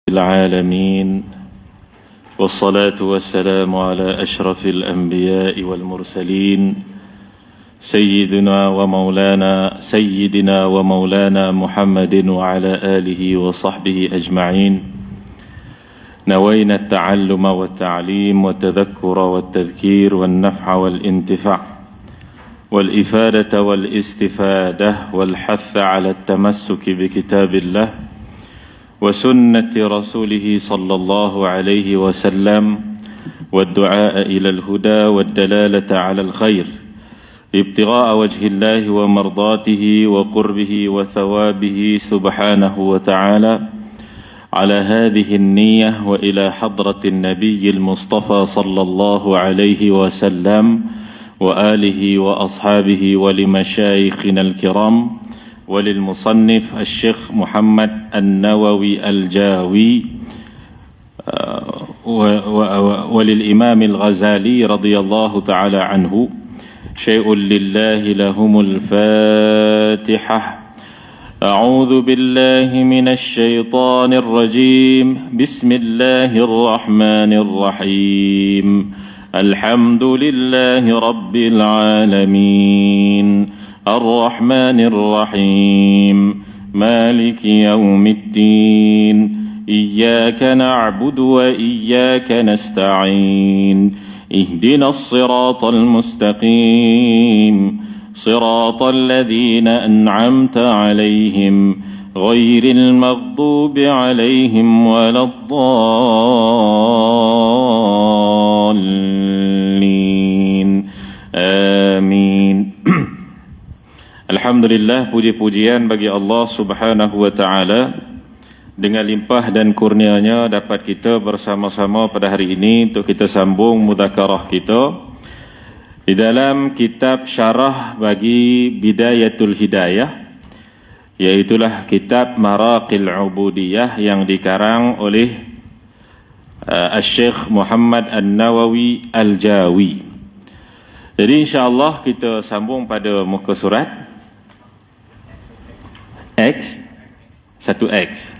العالمين والصلاة والسلام على أشرف الأنبياء والمرسلين سيدنا ومولانا محمد وعلى آله وصحبه أجمعين. نوينا التعلم والتعليم والتذكر والتذكير والنفع والانتفاع والإفادة والاستفادة والحث على التمسك بكتاب الله وسنة رسوله صلى الله عليه وسلم والدعاء إلى الهدى والدلالة على الخير ابتغاء وجه الله ومرضاته وقربه وثوابه سبحانه وتعالى على هذه النية وإلى حضرة النبي المصطفى صلى الله عليه وسلم وآله وأصحابه ولمشايخنا الكرام وللمصنف الشيخ محمد النووي الجاوي وللإمام الغزالي رضي الله تعالى عنه. شيء لله لهم الفاتحة. أعوذ بالله من الشيطان الرجيم. بسم الله الرحمن الرحيم. الحمد لله رب العالمين الرحمن الرحيم مالك يوم الدين إياك نعبد وإياك نستعين اهدنا الصراط المستقيم صراط الذين أنعمت عليهم غير المغضوب عليهم ولا الضالين آمين. Alhamdulillah, puji-pujian bagi Allah Subhanahu wa taala. Dengan limpah dan kurnianya dapat kita bersama-sama pada hari ini untuk kita sambung mudzakarah kita di dalam kitab syarah bagi Bidayatul Hidayah, iaitulah kitab Maraqil Ubudiyah yang dikarang oleh Syekh Muhammad An-Nawawi Al-Jawi. Jadi insya-Allah kita sambung pada muka surat X 1X.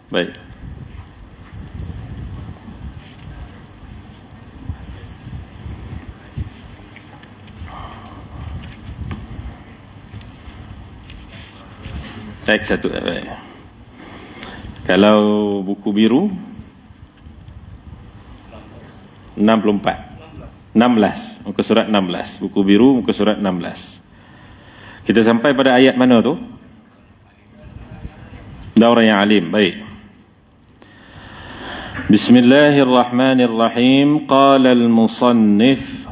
Baik. X 1. Kalau buku biru 16, muka surat 16. Buku biru muka surat 16. Kita sampai pada ayat mana tu? Daurah yang alim. Baik. Bismillahirrahmanirrahim. Qala al-musannif,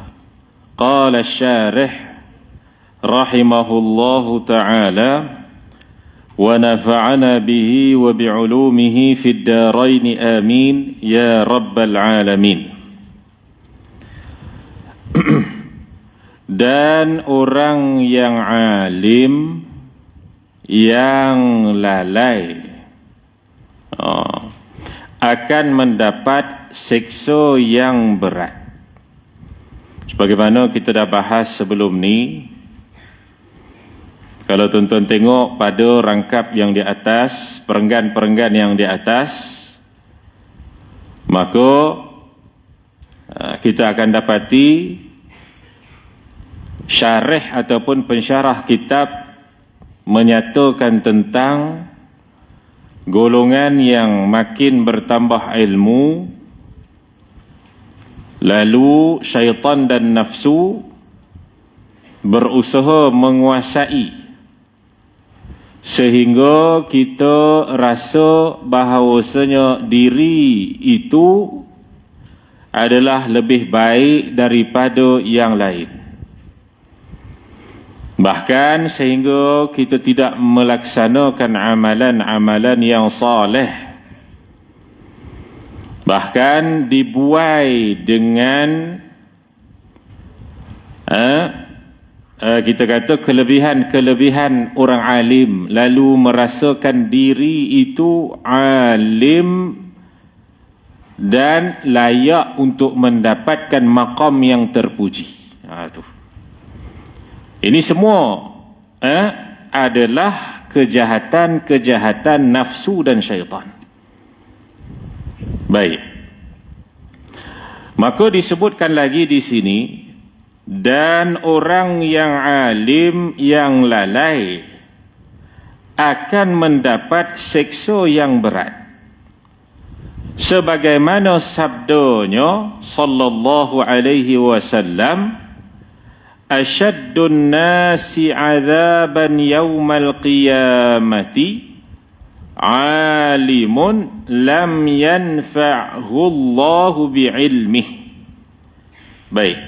qala asy-syarih rahimahullahu ta'ala wa nafa'ana bihi wa bi'ulumihi fid darain amin ya rabbal alamin. Dan orang yang alim yang lalai akan mendapat siksa yang berat. Sebagaimana kita dah bahas sebelum ni, kalau tuan-tuan tengok pada rangkap yang di atas, perenggan-perenggan yang di atas, maka kita akan dapati syarih ataupun pensyarah kitab menyatakan tentang golongan yang makin bertambah ilmu, lalu syaitan dan nafsu berusaha menguasai sehingga kita rasa bahawasanya diri itu adalah lebih baik daripada yang lain. Bahkan sehingga kita tidak melaksanakan amalan-amalan yang saleh. Bahkan dibuai dengan kita kata kelebihan-kelebihan orang alim, lalu merasakan diri itu alim dan layak untuk mendapatkan maqam yang terpuji. Tu. Ini semua adalah kejahatan-kejahatan nafsu dan syaitan. Baik. Maka disebutkan lagi di sini, dan orang yang alim yang lalai akan mendapat siksa yang berat. Sebagaimana sabdanya sallallahu alaihi wasallam, asyaddun nasi azaban yawmal qiyamati alimun lam yanfa'hu Allahu bi'ilmih. Baik.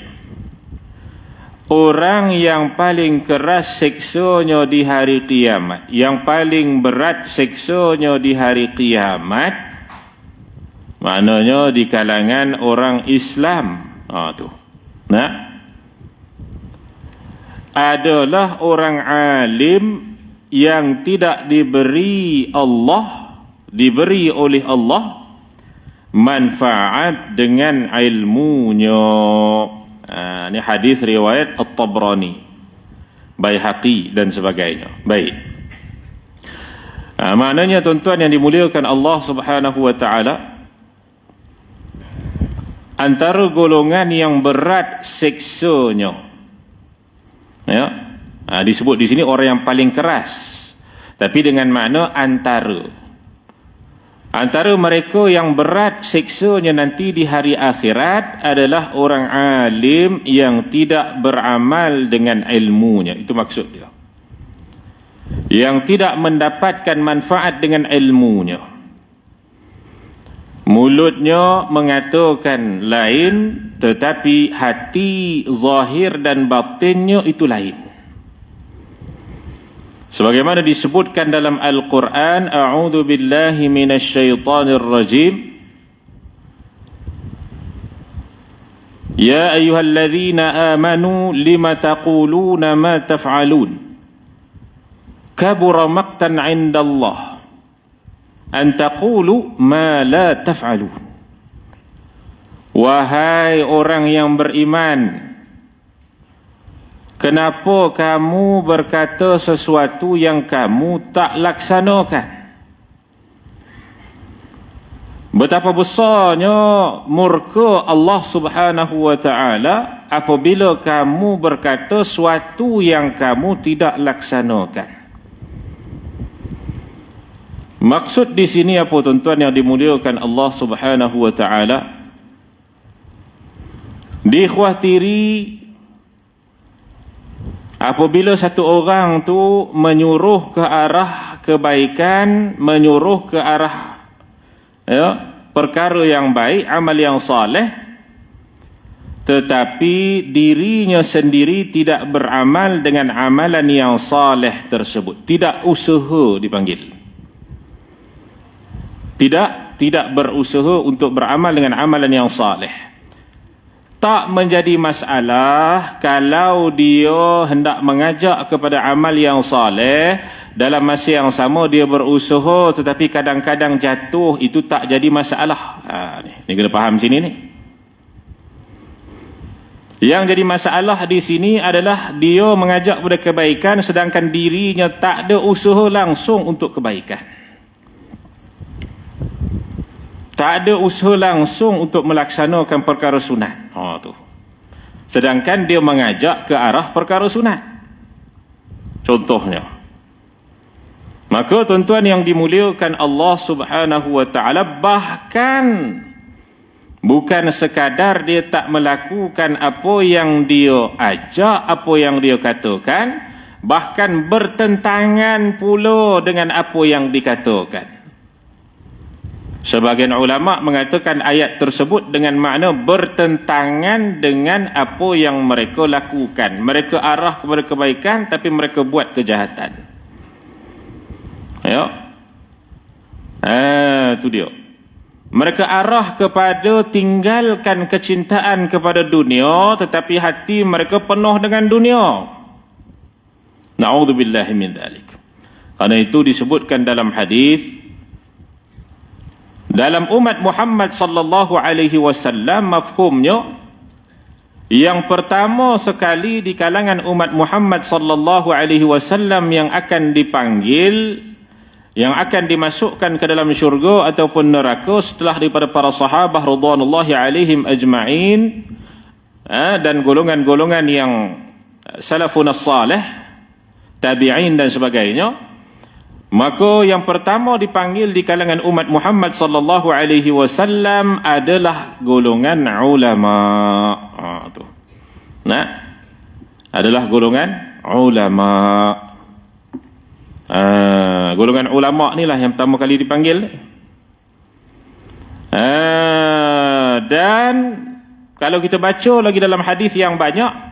Orang yang paling keras siksanya di hari kiamat, yang paling berat siksanya di hari kiamat, maknanya di kalangan orang Islam, adalah orang alim yang tidak diberi oleh Allah manfaat dengan ilmunya. Ini hadis riwayat At-Tabrani, Baihaqi dan sebagainya. Baik. Maknanya tuan-tuan yang dimuliakan Allah Subhanahu wa taala, antara golongan yang berat siksanya, disebut di sini orang yang paling keras, tapi dengan makna antara mereka yang berat siksanya nanti di hari akhirat adalah orang alim yang tidak beramal dengan ilmunya. Itu maksud dia, yang tidak mendapatkan manfaat dengan ilmunya. Mulutnya mengatakan lain, tetapi hati, zahir dan batinnya itu lain. Sebagaimana disebutkan dalam Al-Quran, a'udzu billahi minasyaitonir rajim, ya ayyuhalladzina amanu lima taquluna ma taf'alun kabura maqtan 'indallah an taqulu ma la taf'alun. Wahai orang yang beriman, kenapa kamu berkata sesuatu yang kamu tak laksanakan? Betapa besarnya murka Allah Subhanahu wa taala apabila kamu berkata sesuatu yang kamu tidak laksanakan. Maksud di sini apa tuan-tuan yang dimuliakan Allah Subhanahu wa taala? Dikhawatiri apabila satu orang tu menyuruh ke arah kebaikan, menyuruh ke arah perkara yang baik, amal yang saleh, tetapi dirinya sendiri tidak beramal dengan amalan yang saleh tersebut, tidak usaha dipanggil. Tidak berusaha untuk beramal dengan amalan yang saleh. Tak menjadi masalah kalau dia hendak mengajak kepada amal yang saleh, dalam masa yang sama dia berusaha tetapi kadang-kadang jatuh, itu tak jadi masalah. Ni kena faham sini ni. Yang jadi masalah di sini adalah dia mengajak kepada kebaikan sedangkan dirinya tak ada usaha langsung untuk kebaikan. Tak ada usaha langsung untuk melaksanakan perkara sunat. Tu. Sedangkan dia mengajak ke arah perkara sunat. Contohnya. Maka tuan-tuan yang dimuliakan Allah Subhanahu wa taala, bahkan bukan sekadar dia tak melakukan apa yang dia ajak, apa yang dia katakan, bahkan bertentangan pula dengan apa yang dikatakan. Sebagian ulama mengatakan ayat tersebut dengan makna bertentangan dengan apa yang mereka lakukan. Mereka arah kepada kebaikan tapi mereka buat kejahatan. Itu dia. Mereka arah kepada tinggalkan kecintaan kepada dunia, tetapi hati mereka penuh dengan dunia. Na'udzubillahi min dzalik. Karena itu disebutkan dalam hadis, dalam umat Muhammad sallallahu alaihi wasallam, mafhumnya yang pertama sekali di kalangan umat Muhammad sallallahu alaihi wasallam yang akan dipanggil, yang akan dimasukkan ke dalam syurga ataupun neraka setelah daripada para sahabat radhiyallahu alaihim ajma'in, dan golongan-golongan yang salafun salih, tabi'in dan sebagainya. Maka yang pertama dipanggil di kalangan umat Muhammad sallallahu alaihi wasallam adalah golongan ulama. Tu. Adalah golongan ulama. Golongan ulama ni lah yang pertama kali dipanggil. Dan kalau kita baca lagi dalam hadis yang banyak,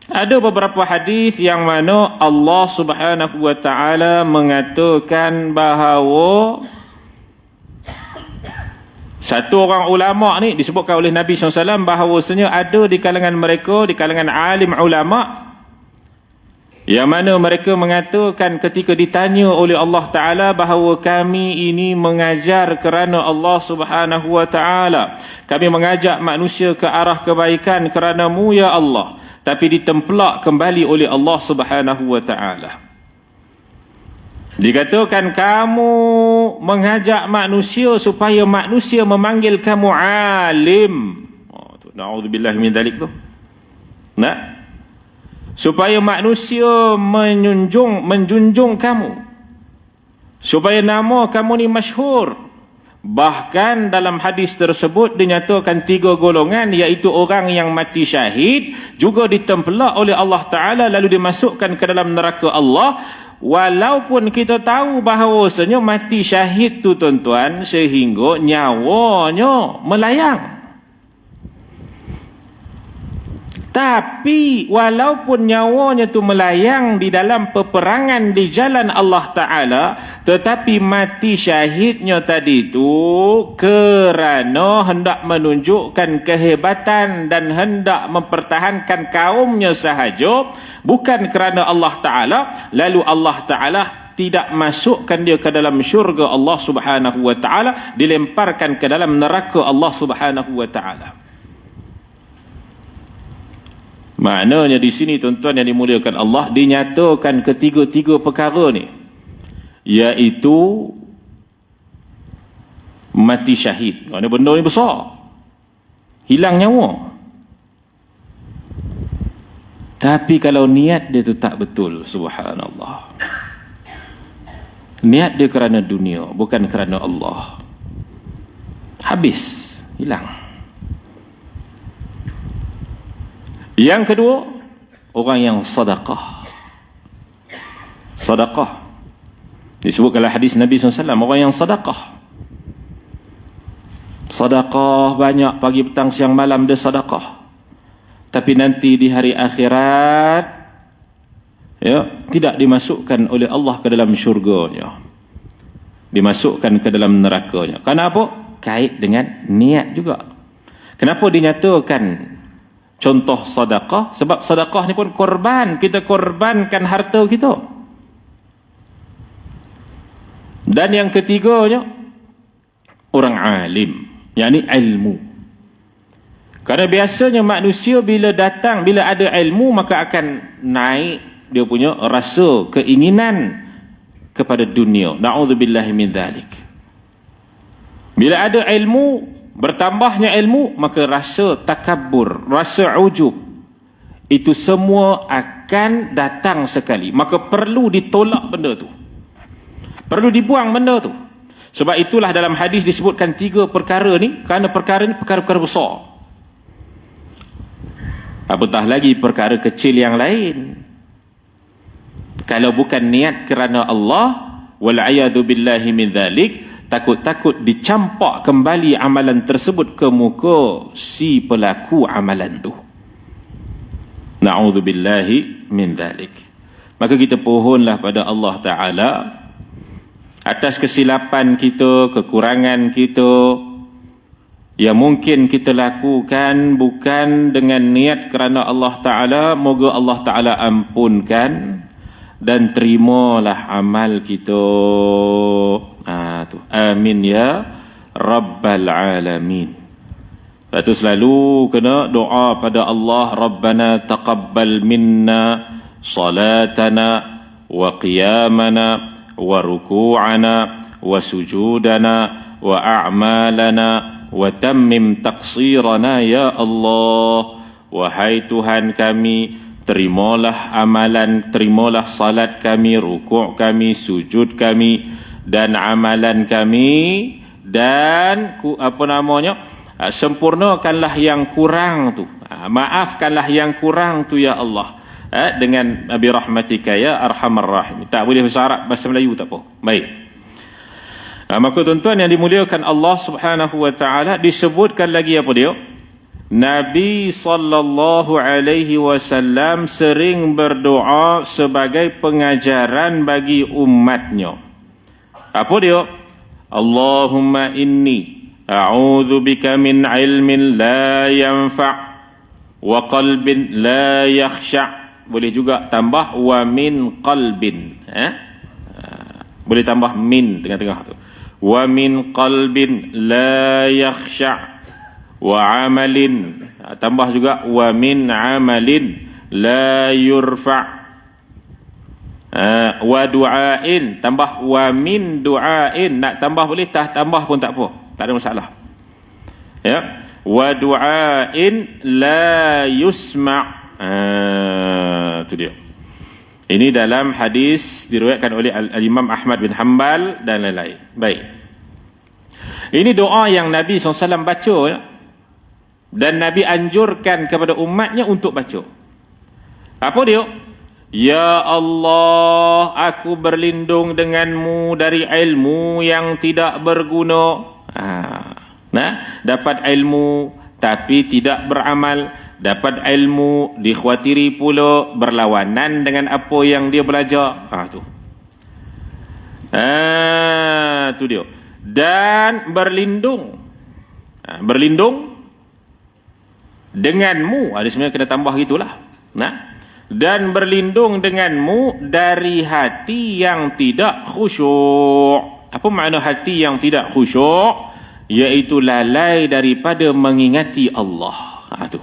ada beberapa hadis yang mana Allah Subhanahu wa taala mengatakan bahawa satu orang ulama ni disebutkan oleh Nabi SAW bahawasanya ada di kalangan mereka, di kalangan alim ulama, yang mana mereka mengatakan ketika ditanya oleh Allah Ta'ala bahawa kami ini mengajar kerana Allah Subhanahu wa taala, kami mengajak manusia ke arah kebaikan kerana-Mu ya Allah, tapi ditempelak kembali oleh Allah Subhanahu wa taala. Dikatakan kamu mengajak manusia supaya manusia memanggil kamu alim. Na'udzubillah min dzalik tu. Supaya manusia menjunjung kamu, supaya nama kamu ni masyhur. Bahkan dalam hadis tersebut dinyatakan 3 golongan, iaitu orang yang mati syahid juga ditempelak oleh Allah Ta'ala lalu dimasukkan ke dalam neraka Allah. Walaupun kita tahu bahawasanya mati syahid tu tuan-tuan sehingga nyawanya melayang, tapi walaupun nyawanya tu melayang di dalam peperangan di jalan Allah Ta'ala, tetapi mati syahidnya tadi tu kerana hendak menunjukkan kehebatan dan hendak mempertahankan kaumnya sahaja, bukan kerana Allah Ta'ala, lalu Allah Ta'ala tidak masukkan dia ke dalam syurga Allah Subhanahu wa taala, dilemparkan ke dalam neraka Allah Subhanahu wa taala. Maknanya di sini tuan-tuan yang dimuliakan Allah, dinyatakan ketiga-tiga perkara ni, iaitu mati syahid. Kerana benda ni besar, hilang nyawa. Tapi kalau niat dia tu tak betul, subhanallah, niat dia kerana dunia, bukan kerana Allah, habis, hilang. Yang kedua, orang yang sedekah. Sedekah disebut dalam hadis Nabi SAW, orang yang sedekah. Sedekah banyak, pagi, petang, siang, malam dia sedekah. Tapi nanti di hari akhirat, tidak dimasukkan oleh Allah ke dalam syurganya, dimasukkan ke dalam nerakanya. Kenapa? Kait dengan niat juga. Kenapa dinyatakan contoh sedekah? Sebab sedekah ni pun korban, kita korbankan harta kita. Dan yang ketiganya, orang alim, yakni ilmu. Kerana biasanya manusia bila ada ilmu, maka akan naik dia punya rasa keinginan kepada dunia. Na'udzubillahi min dzalik. Bila ada ilmu, bertambahnya ilmu, maka rasa takabur, rasa ujub, itu semua akan datang sekali. Maka perlu ditolak benda tu, perlu dibuang benda tu. Sebab itulah dalam hadis disebutkan 3 perkara ni, kerana perkara ni perkara-perkara besar. Apatah lagi perkara kecil yang lain, kalau bukan niat kerana Allah, wal'ayadu billahi min dzalik, takut-takut dicampak kembali amalan tersebut ke muka si pelaku amalan tu. Na'udzubillahi min dzalik. Maka kita pohonlah pada Allah Ta'ala atas kesilapan kita, kekurangan kita, yang mungkin kita lakukan bukan dengan niat kerana Allah Ta'ala. Moga Allah Ta'ala ampunkan dan terimalah amal kita. Amin ya Rabbal Alamin. Lepas tu selalu kena doa pada Allah, Rabbana taqabbal minna salatana wa qiyamana wa ruku'ana wa sujudana wa a'malana wa tammim taqsirana ya Allah. Wahai Tuhan kami, terimalah amalan, terimalah salat kami, rukuk kami, sujud kami dan amalan kami, dan sempurnakanlah yang kurang tu, maafkanlah yang kurang tu ya Allah, dengan bi rahmatika ya arhamar rahim. Tak boleh bahasa Arab, bahasa Melayu tak apa. Baik. Maka tuan-tuan yang dimuliakan Allah Subhanahu wa taala, disebutkan lagi apa dia? Nabi sallallahu alaihi wasallam sering berdoa sebagai pengajaran bagi umatnya. Apa dia? Allahumma inni a'udzu bika min ilmin la yanfa' wa qalbin la yakhsha'. Boleh juga tambah wa min qalbin, boleh tambah min tengah-tengah tu. Wa min qalbin la yakhsha' wa amalin, tambah juga wa min amalin la yurfa', wa du'ain, tambah wa min du'ain, nak tambah boleh, tak tambah pun tak apa, tak ada masalah ya. Wa du'ain la yusma', itu dia. Ini dalam hadis diriwayatkan oleh Imam Ahmad bin Hanbal dan lain-lain. Baik, ini doa yang Nabi SAW baca ya? Dan Nabi anjurkan kepada umatnya untuk baca. Apa dia? Ya Allah, aku berlindung denganmu dari ilmu yang tidak berguna. Dapat ilmu tapi tidak beramal, dapat ilmu dikhawatiri pula berlawanan dengan apa yang dia belajar. Tu dia. Dan berlindung denganmu, ada sebenarnya kena tambah gitulah. Dan berlindung denganmu dari hati yang tidak khusyuk. Apa makna hati yang tidak khusyuk? Iaitu lalai daripada mengingati Allah. Tu.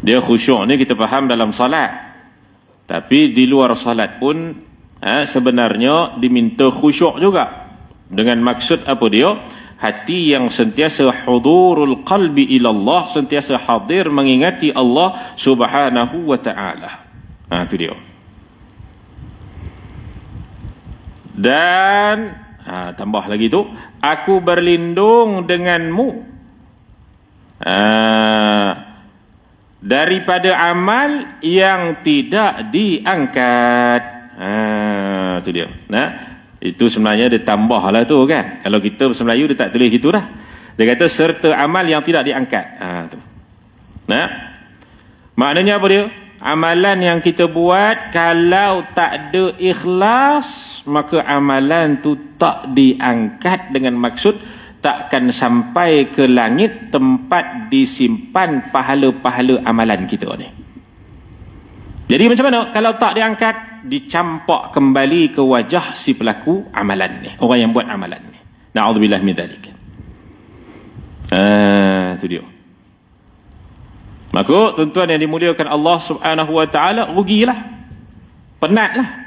Dia khusyuk ni kita faham dalam salat. Tapi di luar salat pun sebenarnya diminta khusyuk juga. Dengan maksud apa dia? Hati yang sentiasa hudurul qalbi ilallah, sentiasa hadir mengingati Allah Subhanahu wa ta'ala. Itu dia. Dan tambah lagi tu, aku berlindung denganmu daripada amal yang tidak diangkat. Itu dia. Itu sebenarnya dia tambah lah tu kan. Kalau kita bahasa Melayu dia tak tulis gitu dah. Dia kata serta amal yang tidak diangkat. Tu. Maknanya apa dia? Amalan yang kita buat kalau tak ada ikhlas, maka amalan tu tak diangkat, dengan maksud takkan sampai ke langit tempat disimpan pahala-pahala amalan kita ni. Jadi macam mana kalau tak diangkat? Dicampak kembali ke wajah si pelaku amalan ni, orang yang buat amalan ni. Na'udzubillah min dzalik. Itu dia. Maka tuan-tuan yang dimuliakan Allah Subhanahu wa taala, rugilah, penatlah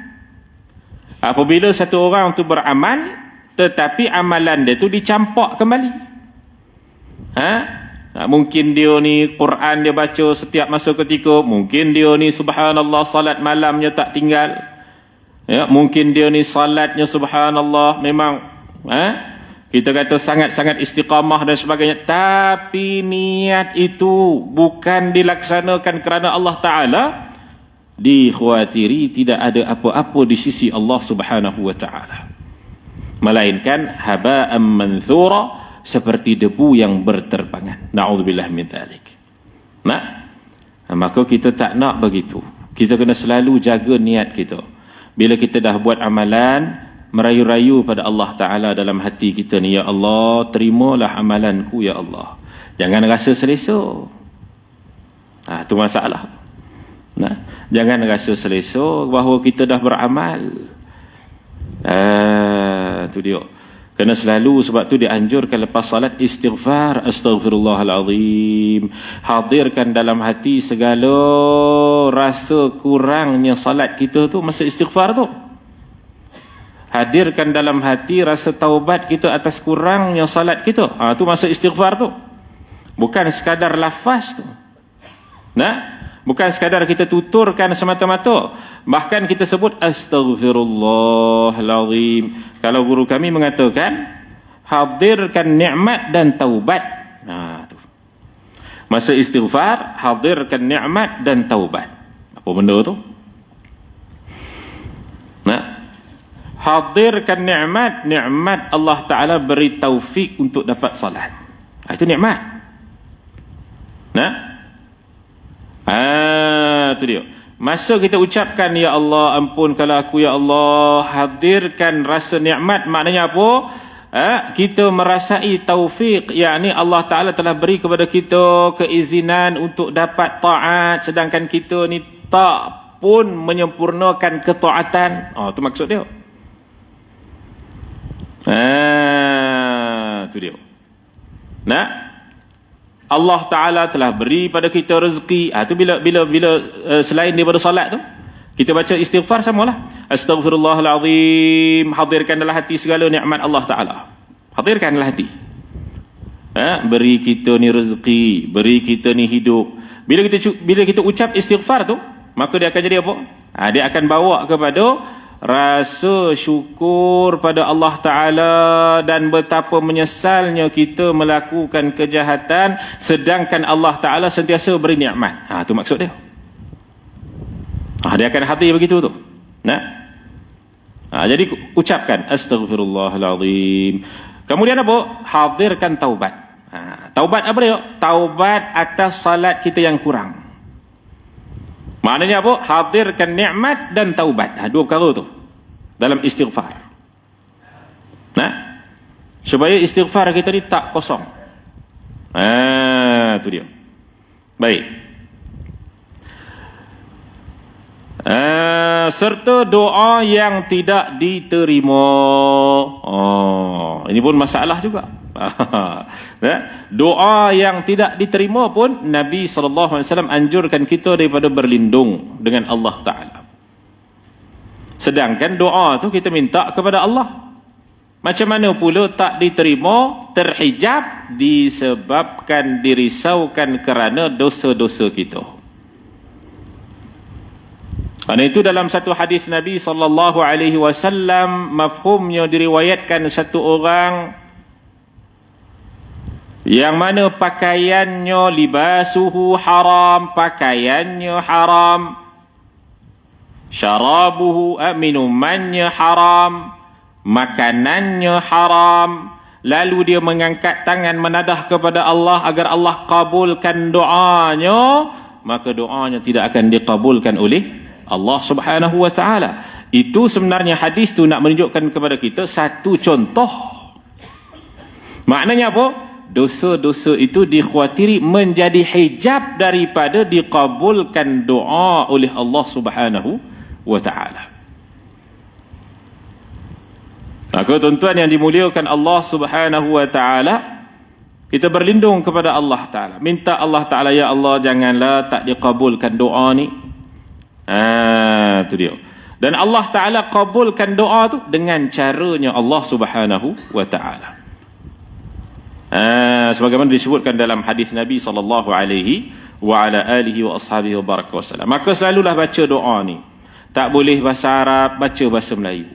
apabila satu orang tu beramal tetapi amalan dia tu dicampak kembali. Mungkin dia ni Quran dia baca setiap masa ketika, mungkin dia ni subhanallah salat malamnya tak tinggal, mungkin dia ni salatnya subhanallah memang kita kata sangat-sangat istiqamah dan sebagainya, tapi niat itu bukan dilaksanakan kerana Allah Ta'ala, dikhawatiri tidak ada apa-apa di sisi Allah Subhanahu wa Ta'ala, melainkan haba'an manthura, seperti debu yang berterbangan. Na'udzubillah min dzalik. Maka kita tak nak begitu. Kita kena selalu jaga niat kita. Bila kita dah buat amalan, merayu-rayu pada Allah Ta'ala dalam hati kita ni, ya Allah, terimalah amalanku ya Allah. Jangan rasa selesa. Itu masalah. Jangan rasa selesa bahawa kita dah beramal. Itu dia. Kena selalu, sebab tu dianjurkan lepas salat istighfar, astaghfirullahalazim. Hadirkan dalam hati segala rasa kurangnya salat kita tu masa istighfar tu. Hadirkan dalam hati rasa taubat kita atas kurangnya salat kita. Tu masa istighfar tu. Bukan sekadar lafaz tu. Bukan sekadar kita tuturkan semata-mata. Bahkan kita sebut astaghfirullahalazim. Kalau guru kami mengatakan, hadirkan nikmat dan taubat. Tu. Masa istighfar, hadirkan nikmat dan taubat. Apa benda tu? Hadirkan nikmat Allah Ta'ala beri taufik untuk dapat salat. Itu nikmat. Itu dia. Masa kita ucapkan, ya Allah ampunkanlah aku, ya Allah, hadirkan rasa nikmat. Maknanya apa? Kita merasai taufik, yakni Allah Ta'ala telah beri kepada kita keizinan untuk dapat taat, sedangkan kita ni tak pun menyempurnakan ketaatan. Itu maksud dia. Itu dia. Allah Ta'ala telah beri pada kita rezeki. Itu bila selain daripada salat tu, kita baca istighfar samalah. Astaghfirullahalazim. Hadirkan dalam hati segala nikmat Allah Ta'ala. Hadirkan dalam hati. Beri kita ni rezeki, beri kita ni hidup. Bila kita ucap istighfar tu, maka dia akan jadi apa? Dia akan bawa kepada rasa syukur pada Allah Ta'ala dan betapa menyesalnya kita melakukan kejahatan sedangkan Allah Ta'ala sentiasa beri nikmat. Itu maksud dia. Dia akan hadir begitu tu. Jadi ucapkan astaghfirullahalazim. Kemudian apa? Hadirkan taubat. Taubat apa dia? Taubat atas salat kita yang kurang. Maknanya apa? Hadirkan nikmat dan taubat. Dua perkara tu dalam istighfar. Supaya istighfar kita ni tak kosong. Itu dia. Baik. Serta doa yang tidak diterima. Ini pun masalah juga. Doa yang tidak diterima pun Nabi SAW anjurkan kita daripada berlindung dengan Allah Ta'ala. Sedangkan doa tu kita minta kepada Allah. Macam mana pula tak diterima, terhijab disebabkan dirisaukan kerana dosa-dosa kita. Karena itu dalam satu hadis Nabi SAW, mafhumnya diriwayatkan satu orang yang mana pakaiannya, libasuhu haram, pakaiannya haram, syarabuhu, minumannya haram, makanannya haram, lalu dia mengangkat tangan menadah kepada Allah agar Allah kabulkan doanya, maka doanya tidak akan dikabulkan oleh Allah Subhanahu wa Ta'ala. Itu sebenarnya hadis tu nak menunjukkan kepada kita satu contoh. Maknanya apa? Dosa-dosa itu dikhawatiri menjadi hijab daripada dikabulkan doa oleh Allah Subhanahu wa Ta'ala. Maka tuan-tuan yang dimuliakan Allah Subhanahu wa Ta'ala, kita berlindung kepada Allah Ta'ala. Minta Allah Ta'ala, ya Allah janganlah tak dikabulkan doa ni. Itu dia. Dan Allah Ta'ala kabulkan doa tu dengan caranya Allah Subhanahu wa Ta'ala. Sebagaimana disebutkan dalam hadis Nabi sallallahu alaihi wa ala alihi wa ashabihi wa baraka wasallam. Maka selalulah baca doa ni. Tak boleh bahasa Arab, baca bahasa Melayu.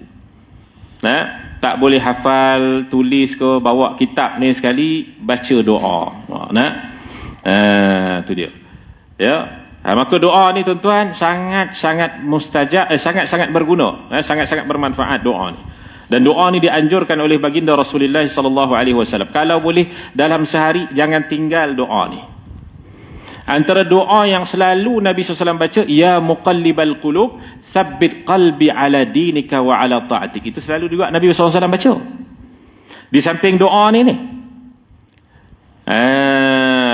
Tak boleh hafal, tulis ke, bawa kitab ni sekali, baca doa. Itu dia. Ya. Maka doa ni tuan-tuan sangat-sangat mustajab, sangat-sangat berguna, sangat-sangat bermanfaat doa ni. Dan doa ni dianjurkan oleh baginda Rasulullah sallallahu alaihi wasallam. Kalau boleh dalam sehari jangan tinggal doa ni. Antara doa yang selalu Nabi SAW baca, ya muqallibal qulub, thabbit qalbi ala dinika wa ala ta'atik. Itu selalu juga Nabi SAW baca. Di samping doa ni.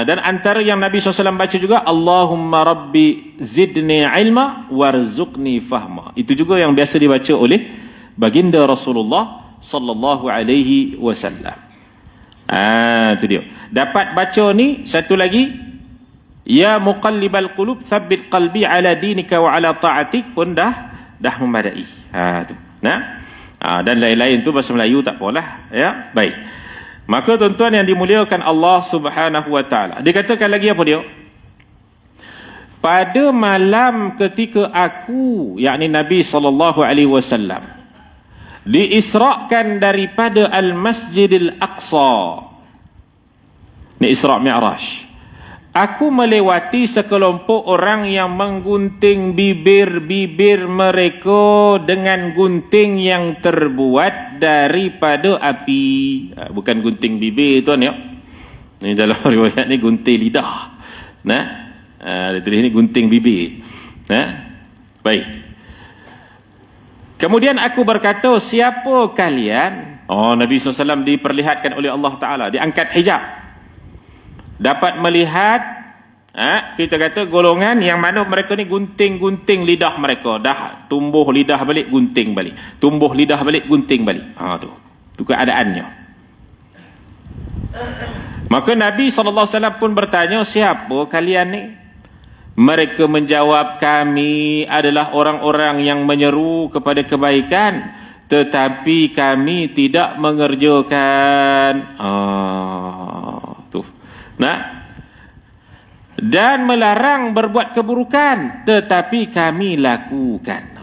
Dan antara yang Nabi SAW baca juga, Allahumma rabbi zidni ilma warzuqni fahma. Itu juga yang biasa dibaca oleh baginda Rasulullah sallallahu alaihi wasallam. Itu dia. Dapat baca ni satu lagi, ya muqallibal qulub tsabbit qalbi ala dinika wa ala ta'atik pun dah memadai. Tu. Dan lain-lain tu bahasa Melayu tak apalah, ya. Baik. Maka tuan-tuan yang dimuliakan Allah Subhanahu wa taala, dikatakan lagi apa dia? Pada malam ketika aku, yakni Nabi sallallahu alaihi wasallam, diisrakan daripada Al-Masjidil Aqsa. Ni Isra' Mi'raj. Aku melewati sekelompok orang yang menggunting bibir-bibir mereka dengan gunting yang terbuat daripada api. Bukan gunting bibir tuan ya. Ini dalam riwayat ni gunting lidah. Dia tulis ni gunting bibir. Baik. Kemudian aku berkata, siapa kalian? Nabi SAW diperlihatkan oleh Allah Ta'ala, diangkat hijab, dapat melihat, kita kata golongan yang mana mereka ni gunting-gunting lidah mereka, dah tumbuh lidah balik, gunting balik, tumbuh lidah balik, gunting balik. Tu keadaannya. Maka Nabi SAW pun bertanya, siapa kalian ni? Mereka menjawab, kami adalah orang-orang yang menyeru kepada kebaikan, tetapi kami tidak mengerjakan. Dan melarang berbuat keburukan, tetapi kami lakukan.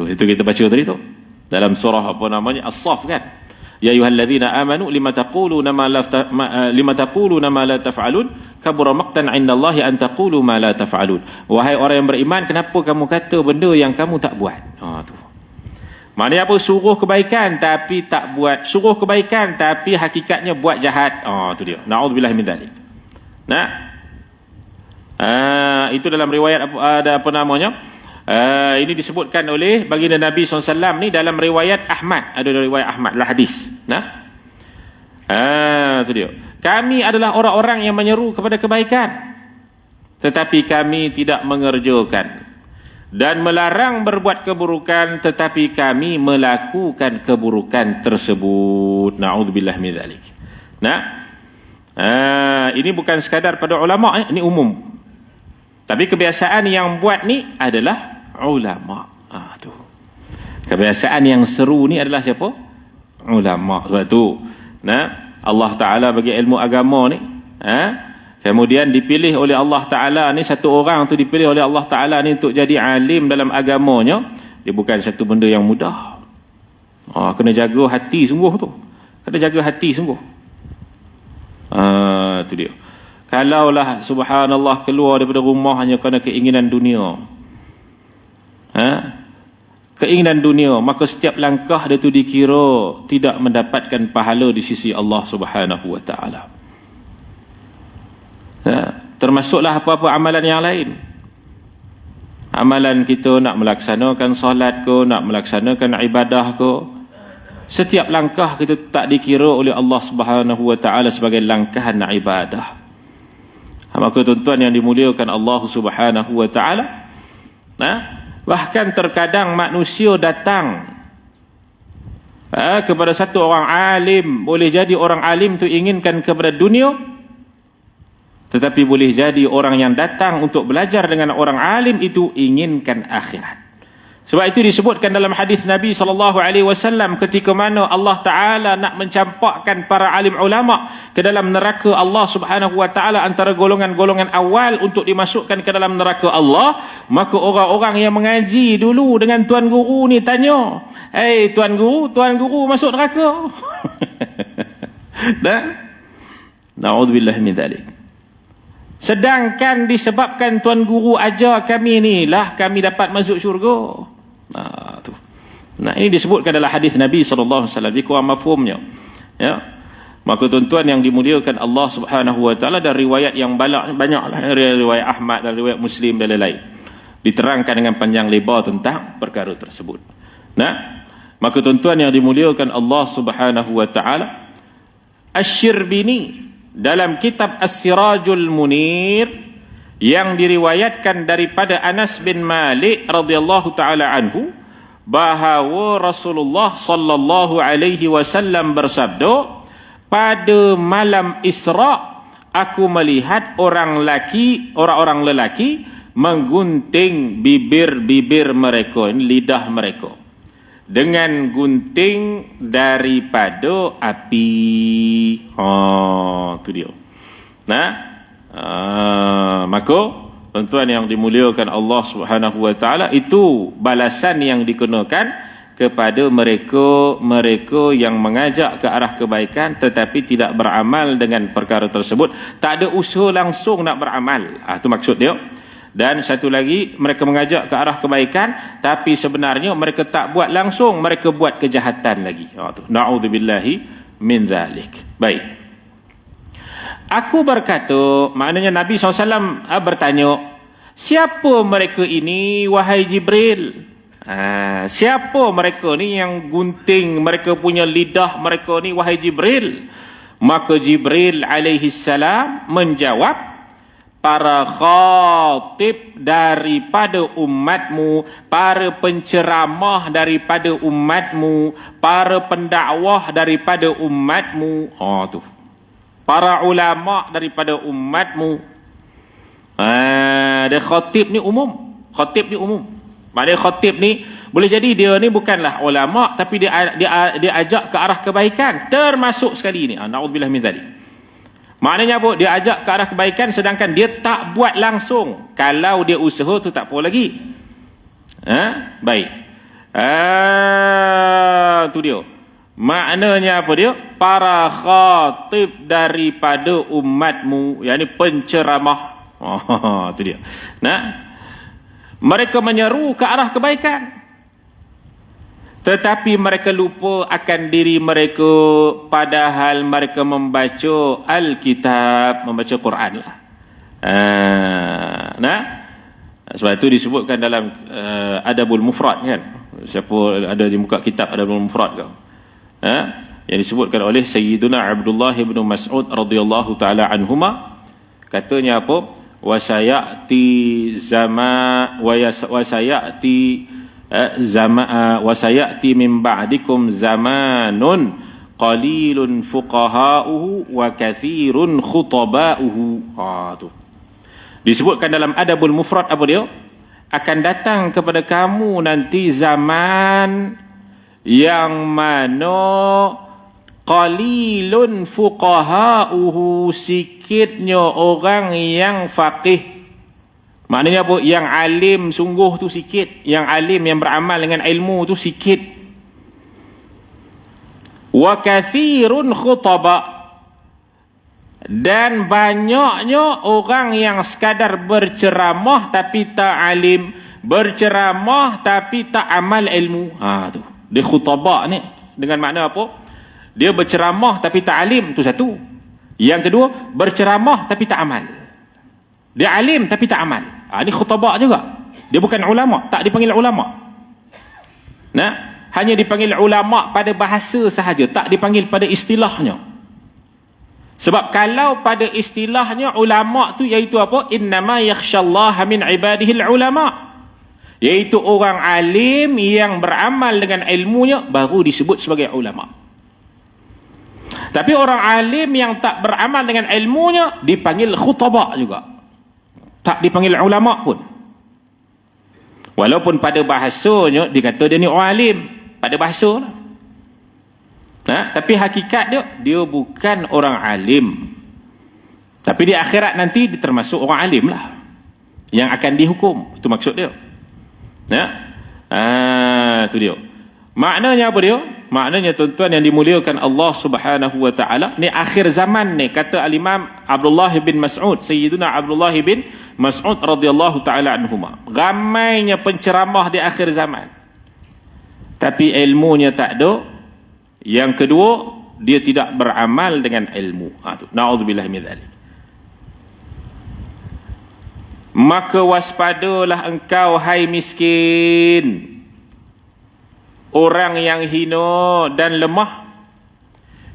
Itu kita baca tadi tu dalam surah apa namanya, As-Saff kan. Ya ayyuhalladzina amanu lima taquluna ma la taf'alun kabura maqtan 'indallahi an taqulu ma la taf'alun. Wahai orang yang beriman, kenapa kamu kata benda yang kamu tak buat? Tu. Maknanya apa? Suruh kebaikan tapi tak buat. Suruh kebaikan tapi hakikatnya buat jahat. Tu dia. Na'udzubillah min dzalik. Itu dalam riwayat ada apa namanya? Ini disebutkan oleh baginda Nabi SAW ni dalam riwayat Ahmad. Ada riwayat Ahmad lah hadis. Itu dia. Kami adalah orang-orang yang menyeru kepada kebaikan, tetapi kami tidak mengerjakan, dan melarang berbuat keburukan, tetapi kami melakukan keburukan tersebut. Na'udzubillah min dzalik. Ini bukan sekadar pada ulama, ini umum. Tapi kebiasaan yang buat ni adalah ulama. Tu. Kebiasaan yang seru ni adalah siapa? Ulama. Sebab tu, Allah Ta'ala bagi ilmu agama ni, kemudian dipilih oleh Allah Ta'ala ni, satu orang tu dipilih oleh Allah Ta'ala ni untuk jadi alim dalam agamanya. Dia bukan satu benda yang mudah. Kena jaga hati sungguh tu. Kena jaga hati sungguh. Tu dia. Kalaulah subhanallah keluar daripada rumah hanya kerana keinginan dunia, keinginan dunia, maka setiap langkah dia tu dikira tidak mendapatkan pahala di sisi Allah Subhanahu wa taala. Termasuklah apa-apa amalan yang lain. Amalan kita nak melaksanakan solat ke, nak melaksanakan ibadah ke, setiap langkah kita tak dikira oleh Allah Subhanahu wa taala sebagai langkahan ibadah. Maka tuan-tuan yang dimuliakan Allah Subhanahu wa taala, bahkan terkadang manusia datang kepada satu orang alim, boleh jadi orang alim tu inginkan kepada dunia, tetapi boleh jadi orang yang datang untuk belajar dengan orang alim itu inginkan akhirat. Sebab itu disebutkan dalam hadis Nabi SAW, ketika mana Allah Ta'ala nak mencampakkan para alim ulama ke dalam neraka Allah Subhanahu Wa Ta'ala, antara golongan-golongan awal untuk dimasukkan ke dalam neraka Allah, maka orang-orang yang mengaji dulu dengan tuan guru ni tanya, tuan guru masuk neraka. Na'udzubillah min dzalik. Sedangkan disebabkan tuan guru ajar kami ni lah kami dapat masuk syurga. Ini disebutkan dalam hadis Nabi SAW. Dia kurang mafhumnya. Maka tuan-tuan yang dimuliakan Allah Subhanahu Wa Taala, dan riwayat yang banyaklah, riwayat Ahmad dan riwayat Muslim dan lain-lain, diterangkan dengan panjang lebar tentang perkara tersebut. Maka tuan-tuan yang dimuliakan Allah Subhanahu Wa Taala, Asy-Syirbini dalam kitab As-Sirajul Munir yang diriwayatkan daripada Anas bin Malik radhiyallahu taala anhu, bahawa Rasulullah sallallahu alaihi wasallam bersabda, pada malam Isra aku melihat orang-orang lelaki menggunting bibir-bibir mereka, lidah mereka, dengan gunting daripada api. Tu dia. Maka tuan-tuan yang dimuliakan Allah Subhanahu wa taala, itu balasan yang dikenakan kepada mereka yang mengajak ke arah kebaikan tetapi tidak beramal dengan perkara tersebut, tak ada usaha langsung nak beramal. Itu maksud dia. Dan satu lagi, mereka mengajak ke arah kebaikan tapi sebenarnya mereka tak buat langsung, mereka buat kejahatan lagi. Na'udzubillahi min zalik. Baik. Aku berkata, maknanya Nabi SAW bertanya, siapa mereka ini wahai Jibril? Siapa mereka ni yang gunting mereka punya lidah mereka ni wahai Jibril? Maka Jibril alaihi salam menjawab, para khatib daripada umatmu, para penceramah daripada umatmu, para pendakwah daripada umatmu. Tu. Para ulama daripada umatmu. Dia khatib ni umum. Khatib ni umum. Maknanya khatib ni boleh jadi dia ni bukanlah ulama tapi dia ajak ke arah kebaikan, termasuk sekali ni. Na'udzubillah min dzalik. Maknanya apa? Dia ajak ke arah kebaikan sedangkan dia tak buat langsung. Kalau dia usaha tu tak apa lagi. Baik. Tu dia. Maknanya apa dia? Para khatib daripada umatmu, yakni penceramah. Tu dia. Mereka menyeru ke arah kebaikan, tetapi mereka lupa akan diri mereka, padahal mereka membaca Alkitab, membaca Quran lah. Sebab itu disebutkan dalam Adabul Mufrad kan. Siapa ada di muka kitab Adabul Mufrad ke? Yang disebutkan oleh Sayyiduna Abdullah bin Mas'ud radhiyallahu taala anhuma, katanya apa? Wasayati min ba'dikum zamanun qalilun fuqaha'uhu wa kathirun khutaba'uhu. Tu disebutkan dalam Adabul Mufrad apa dia? Akan datang kepada kamu nanti zaman yang mana qalilun fuqaha'uhu, sikitnya orang yang faqih. Maknanya apa? Yang alim sungguh tu sikit. Yang alim yang beramal dengan ilmu tu sikit. Wa kathirun khutaba, dan banyaknya orang yang sekadar berceramah tapi tak alim, berceramah tapi tak amal ilmu. Tu. Dia khutaba ni dengan makna apa? Dia berceramah tapi tak alim, tu satu. Yang kedua, berceramah tapi tak amal. Dia alim tapi tak amal. Ini khutbah juga. Dia bukan ulama, tak dipanggil ulama. Hanya dipanggil ulama pada bahasa sahaja, tak dipanggil pada istilahnya. Sebab kalau pada istilahnya ulama tu iaitu apa? Innama yakhshallaha min ibadihil ulama. Iaitu orang alim yang beramal dengan ilmunya baru disebut sebagai ulama. Tapi orang alim yang tak beramal dengan ilmunya dipanggil khutbah juga, tak dipanggil ulama pun. Walaupun pada bahasanya dikata dia ni orang alim pada bahasa lah. Tapi hakikat dia bukan orang alim. Tapi di akhirat nanti dia termasuk orang alim lah yang akan dihukum. Itu maksud dia. Itu dia. Maknanya apa dia? Maknanya tuan-tuan yang dimuliakan Allah Subhanahu wa taala, ni akhir zaman ni, kata al-Imam Abdullah bin Mas'ud, Sayyiduna Abdullah bin Mas'ud radhiyallahu taala anhuma. Ramainya penceramah di akhir zaman, tapi ilmunya tak ada. Yang kedua, dia tidak beramal dengan ilmu. Na'udzubillah min dzalik. Maka waspadalah engkau hai miskin, orang yang hina dan lemah,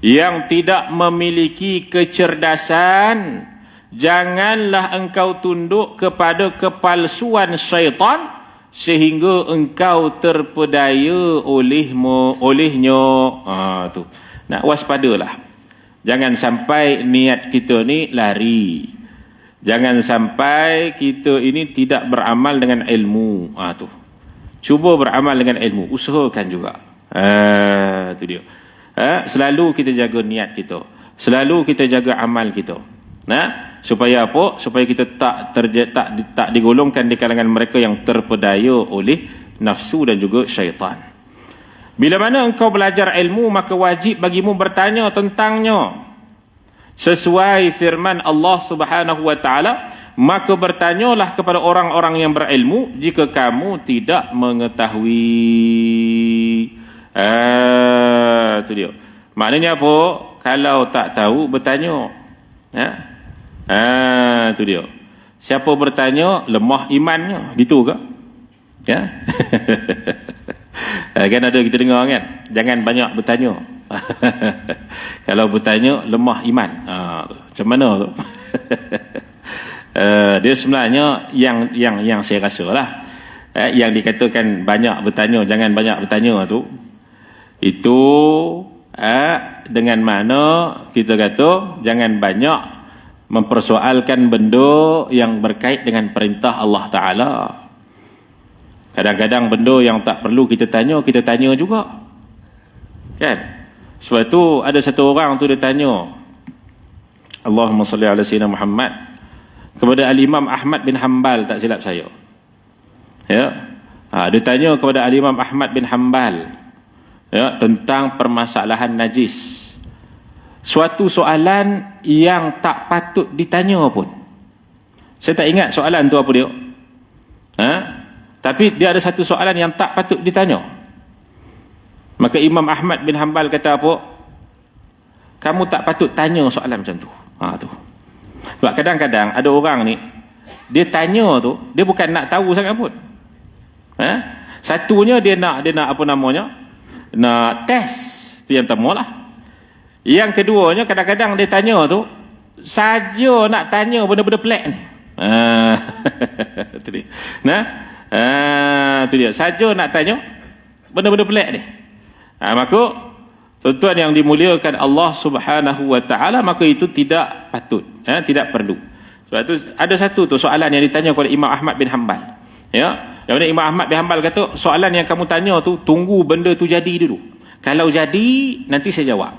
yang tidak memiliki kecerdasan. Janganlah engkau tunduk kepada kepalsuan syaitan. sehingga engkau terpedaya olehnya. Tu. Nak waspadalah. Jangan sampai niat kita ni lari. Jangan sampai kita ini tidak beramal dengan ilmu. Tu. Cuba beramal dengan ilmu, usahakan juga. Tu dia. Selalu kita jaga niat kita. Selalu kita jaga amal kita. Supaya apa? Supaya kita tak digolongkan di kalangan mereka yang terpedaya oleh nafsu dan juga syaitan. Bila mana engkau belajar ilmu, maka wajib bagimu bertanya tentangnya. Sesuai firman Allah Subhanahu wa taala, maka bertanyalah kepada orang-orang yang berilmu jika kamu tidak mengetahui. Itu dia. Maknanya apa? Kalau tak tahu, bertanya. Itu dia. Siapa bertanya, lemah imannya. Gitu ke? Ya? Kan ada kita dengar kan? Jangan banyak bertanya. Kalau bertanya, lemah iman. Macam mana tu? Dia sebenarnya yang saya rasa lah, yang dikatakan banyak bertanya, jangan banyak bertanya tu, itu dengan mana kita kata jangan banyak mempersoalkan benda yang berkait dengan perintah Allah Ta'ala. Kadang-kadang benda yang tak perlu kita tanya juga kan. Sebab tu ada satu orang tu dia tanya, Allahumma salli ala sayyidina Muhammad, kepada Al-Imam Ahmad bin Hanbal, tak silap saya. Ya. Dia tanya kepada Al-Imam Ahmad bin Hanbal, ya, tentang permasalahan najis. Suatu soalan yang tak patut ditanya pun. Saya tak ingat soalan tu apa dia. Tapi dia ada satu soalan yang tak patut ditanya. Maka Imam Ahmad bin Hanbal kata apa? Kamu tak patut tanya soalan macam tu. Tu. Sebab kadang-kadang ada orang ni, dia tanya tu, dia bukan nak tahu sangat pun. Satunya dia nak apa namanya? Nak test. Itu yang pertama lah. Yang keduanya, kadang-kadang dia tanya tu, saja nak tanya benda-benda pelik ni. Itu dia. Itu dia. Saja nak tanya benda-benda pelik ni. Maka tuan-tuan yang dimuliakan Allah Subhanahu wa taala, maka itu tidak patut, tidak perlu. Sebab itu ada satu tu soalan yang ditanya kepada Imam Ahmad bin Hanbal. Ya, yang mana Imam Ahmad bin Hanbal kata, soalan yang kamu tanya tu, tunggu benda tu jadi dulu. Kalau jadi, nanti saya jawab.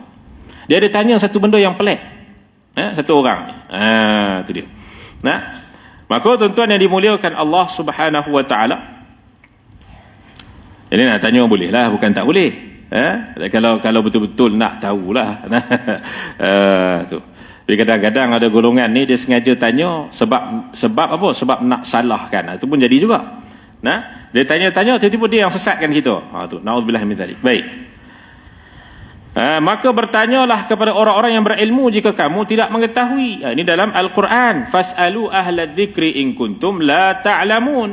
Dia ada tanya satu benda yang pelik. Satu orang. Itu dia. Maka tuan-tuan yang dimuliakan Allah Subhanahu wa taala, ini nak tanya boleh lah, bukan tak boleh. Kalau betul-betul nak tahulah. Tu. Tapi kadang-kadang ada golongan ni dia sengaja tanya sebab apa? Sebab nak salahkan. Itu pun jadi juga. Dia tanya-tanya, tiba-tiba dia yang sesatkan kita. Tu, naudzubillah min dzalik. Baik. Maka bertanyalah kepada orang-orang yang berilmu jika kamu tidak mengetahui. Ini dalam Al-Quran. Fas'alu ahla dzikri in kuntum la ta'lamun.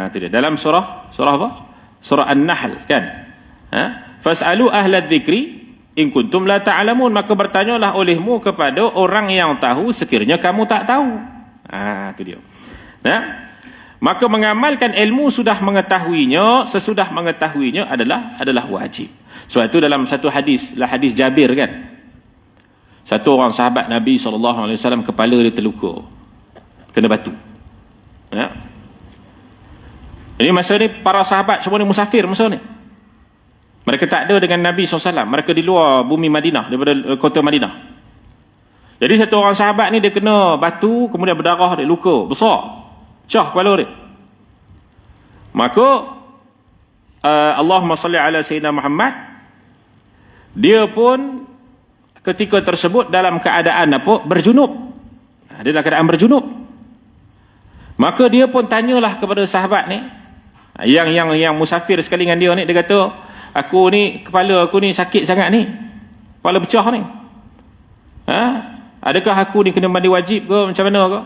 Tidak. Dalam surah apa? Surah An-Nahl kan? Fas'alu ahla dzikri in kuntum la ta'lamun. Maka bertanyalah olehmu kepada orang yang tahu sekiranya kamu tak tahu. Itu dia. Maka mengamalkan ilmu sudah mengetahuinya, sesudah mengetahuinya adalah wajib. Sebab itu dalam satu hadis, hadis Jabir kan, satu orang sahabat Nabi SAW kepala dia terluka, kena batu. Ini masa ni para sahabat semua ni musafir masa ni. Mereka tak ada dengan Nabi SAW. Mereka di luar bumi Madinah, daripada kota Madinah. Jadi satu orang sahabat ni dia kena batu, kemudian berdarah, dia luka besar, pecah kepala dia. Maka Allahumma salli ala sayyidina Muhammad, dia pun ketika tersebut dalam keadaan apa? Berjunub. Dia dalam keadaan berjunub. Maka dia pun tanyalah kepada sahabat ni, yang musafir sekali dengan dia ni, dia kata, aku ni, kepala aku ni sakit sangat ni, kepala pecah ni. Adakah aku ni kena mandi wajib ke, macam mana ke?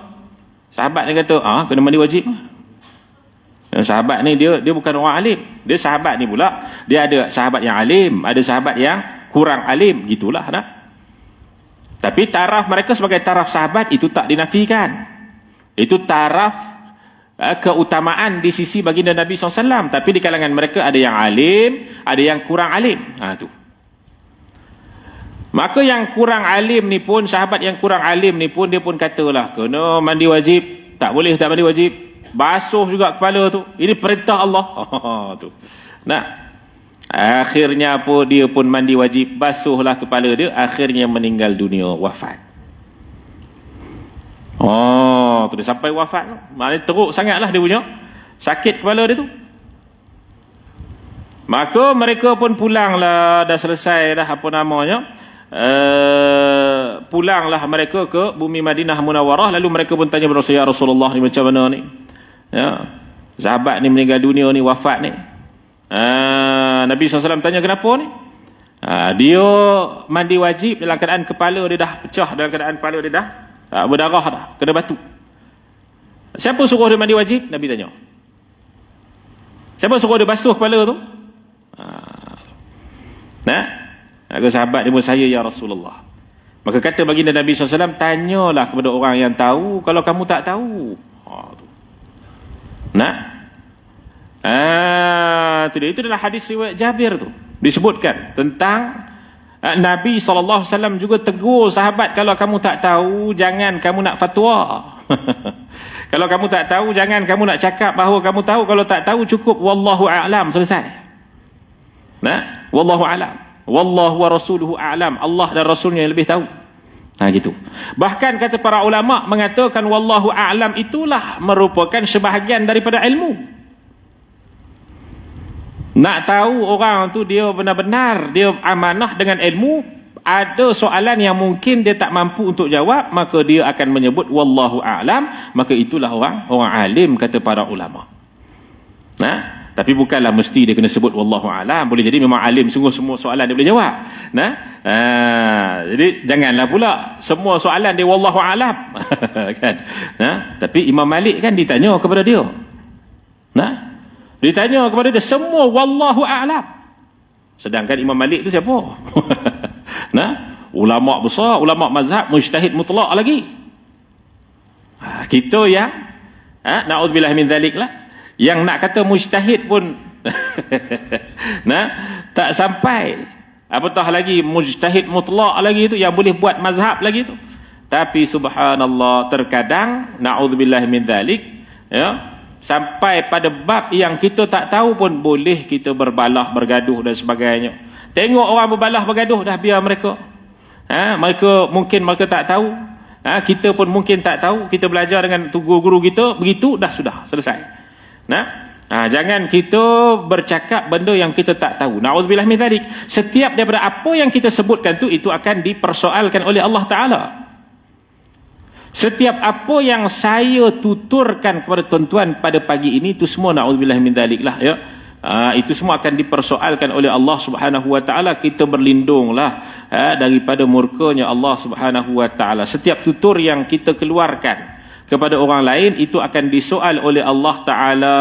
Sahabat dia kata, kena mandi wajib. Sahabat ni dia bukan orang alim. Dia sahabat ni pula, dia ada sahabat yang alim, ada sahabat yang kurang alim, gitulah. Tapi taraf mereka sebagai taraf sahabat itu tak dinafikan. Itu taraf keutamaan di sisi baginda Nabi SAW. Tapi di kalangan mereka ada yang alim, ada yang kurang alim. Tu. Maka yang kurang alim ni pun, sahabat yang kurang alim ni pun, dia pun katalah, kena mandi wajib, tak boleh tak mandi wajib, basuh juga kepala tu, ini perintah Allah. Tu. Akhirnya apa, dia pun mandi wajib, basuhlah kepala dia, akhirnya meninggal dunia, wafat. Tu dia sampai wafat tu. Maknanya teruk sangatlah dia punya sakit kepala dia tu. Maka mereka pun pulanglah, dah selesai dah apa namanya, pulanglah mereka ke bumi Madinah Munawwarah. Lalu mereka pun tanya kepada ya Rasulullah, ni macam mana ni, ya, sahabat ni meninggal dunia ni, wafat ni. Nabi SAW tanya kenapa ni. Dia mandi wajib dalam keadaan kepala dia dah pecah, dalam keadaan kepala dia dah berdarah dah, kena batu. Siapa suruh dia mandi wajib? Nabi tanya. Siapa suruh dia basuh kepala tu? Maka sahabat dia pun, saya ya Rasulullah. Maka kata baginda Nabi SAW, tanyalah kepada orang yang tahu kalau kamu tak tahu. Itu adalah hadis riwayat Jabir tu. Disebutkan tentang Nabi SAW juga tegur sahabat, kalau kamu tak tahu, jangan kamu nak fatwa. Kalau kamu tak tahu, jangan kamu nak cakap bahawa kamu tahu. Kalau tak tahu, cukup wallahu a'lam, selesai. Wallahu a'lam, wallahu wa rasuluhu a'lam, Allah dan Rasulnya yang lebih tahu. Gitu. Bahkan kata para ulama mengatakan wallahu a'lam itulah merupakan sebahagian daripada ilmu. Nak tahu orang tu dia benar-benar dia amanah dengan ilmu, ada soalan yang mungkin dia tak mampu untuk jawab, maka dia akan menyebut wallahu a'lam, maka itulah orang alim kata para ulama. Tapi bukanlah mesti dia kena sebut wallahu a'lam. Boleh jadi memang alim sungguh, semua soalan dia boleh jawab. Jadi janganlah pula semua soalan dia wallahu a'lam. Kan? Tapi Imam Malik kan ditanya kepada dia. Ditanya kepada dia semua wallahu a'lam. Sedangkan Imam Malik tu siapa? Ulama besar, ulama mazhab, mujtahid mutlak lagi. Kita yang na'udzubillah min dzalik lah, yang nak kata mujtahid pun tak sampai, apatah lagi mujtahid mutlak lagi tu, yang boleh buat mazhab lagi tu. Tapi subhanallah, terkadang na'udzubillah min dzalik, ya, sampai pada bab yang kita tak tahu pun boleh kita berbalah, bergaduh dan sebagainya. Tengok orang berbalah bergaduh, dah biar mereka. Mereka mungkin mereka tak tahu. Kita pun mungkin tak tahu. Kita belajar dengan guru-guru kita, begitu dah sudah selesai. Jangan kita bercakap benda yang kita tak tahu. Na'udzubillah min dzalik. Setiap daripada apa yang kita sebutkan tu, itu akan dipersoalkan oleh Allah Ta'ala. Setiap apa yang saya tuturkan kepada tuan-tuan pada pagi ini, itu semua na'udzubillah min dzalik lah, ya. Itu semua akan dipersoalkan oleh Allah Subhanahu wa taala. Kita berlindunglah daripada murkanya Allah Subhanahu wa taala. Setiap tutur yang kita keluarkan kepada orang lain, itu akan disoal oleh Allah Taala,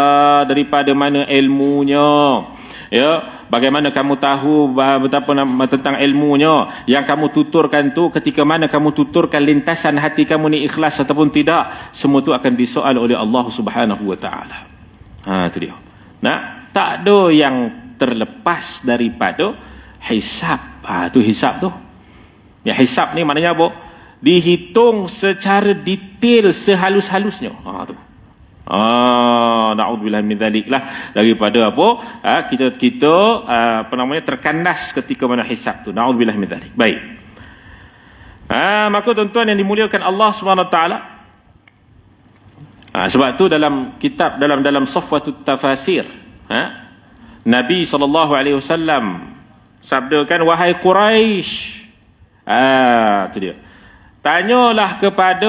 daripada mana ilmunya, ya, bagaimana kamu tahu betapa tentang ilmunya yang kamu tuturkan tu, ketika mana kamu tuturkan, lintasan hati kamu ni ikhlas ataupun tidak, semua tu akan disoal oleh Allah Subhanahu wa taala. Itu dia. Tak ada yang terlepas daripada hisab. Tu hisab tu. Ya, hisab ni maknanya apa? Dihitung secara detail, sehalus-halusnya. Tu. Na'udzubillah min dzalik lah, daripada apa? Kita apa namanya, terkandas ketika mana hisab tu. Na'udzubillah min dzalik. Baik. Maka tuan-tuan yang dimuliakan Allah Subhanahu wa taala, sebab tu dalam kitab, dalam Safwatut Tafasir, Nabi SAW sabdakan, wahai Quraisy, itu dia, tanyalah kepada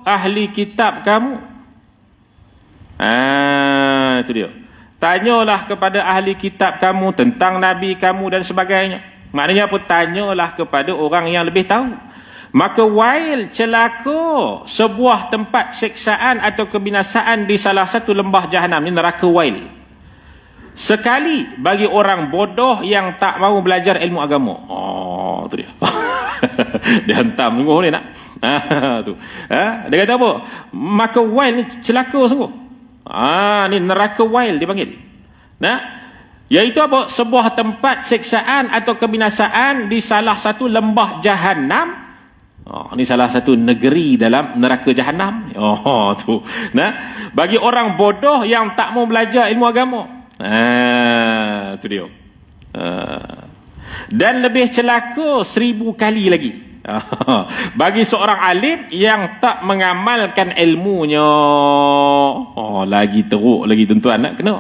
ahli kitab kamu. Itu dia, tanyalah kepada ahli kitab kamu tentang Nabi kamu dan sebagainya. Maknanya apa? Tanyalah kepada orang yang lebih tahu. Maka wail, celaka, sebuah tempat siksaan atau kebinasaan di salah satu lembah Jahannam. Ini neraka wail sekali bagi orang bodoh yang tak mahu belajar ilmu agama. Itu dia. Dia hantam sungguh ni nak. Tu. Dia kata apa? Maka wail ni celaka sungguh. Ni neraka wail dipanggil. Nah, iaitu apa? Sebuah tempat siksaan atau kebinasaan di salah satu lembah Jahannam. Ni salah satu negeri dalam neraka Jahannam. Tu. Nah, bagi orang bodoh yang tak mau belajar ilmu agama. Tu dia. Dan lebih celaka 1000 kali lagi. Bagi seorang alim yang tak mengamalkan ilmunya. Lagi teruk lagi tuan-tuan nak kena.